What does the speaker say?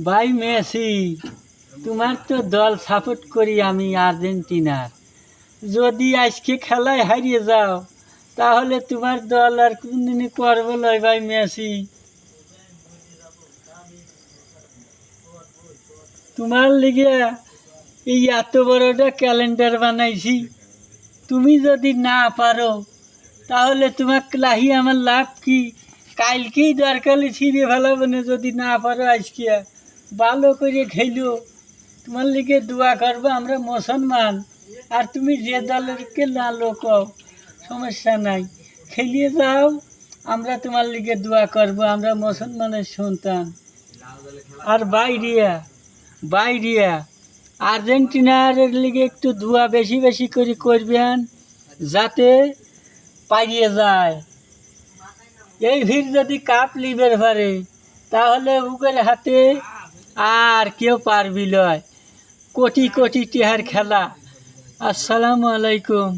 ভাই মেসি, তোমার তো দল সাপোর্ট করি আমি আর্জেন্টিনার। যদি আজকে খেলায় হারিয়ে যাও তাহলে তোমার দল আর কোনদিনই করবো লয় ভাই মেসি। তোমার লিগে এই এত বড়টা ক্যালেন্ডার বানাইছি, তুমি যদি না পারো তাহলে তোমাকে লাহি আমার লাভ কি? কালকেই দরকার ছিঁড়ে ফেলাবো না যদি না পারো। আজকে ভালো করে খেলো, তোমার লিগে দোয়া করবো। আমরা মুসলমান, আর তুমি যে দলেরকে লালো কও সমস্যা নাই, খেলিয়ে যাও। আমরা তোমার লিগে দোয়া করবো, আমরা মুসলমানের সন্তান। আর বাইরিয়া আর্জেন্টিনার লিগে একটু দোয়া বেশি বেশি করে করবেন, যাতে পাইয়ে যায়। এই ভিড় যদি কাপ লিবের পারে তাহলে উগের হাতে আর কেউ পারবি লয়। কোটি কোটি টিহার খেলা। আসসালামু আলাইকুম।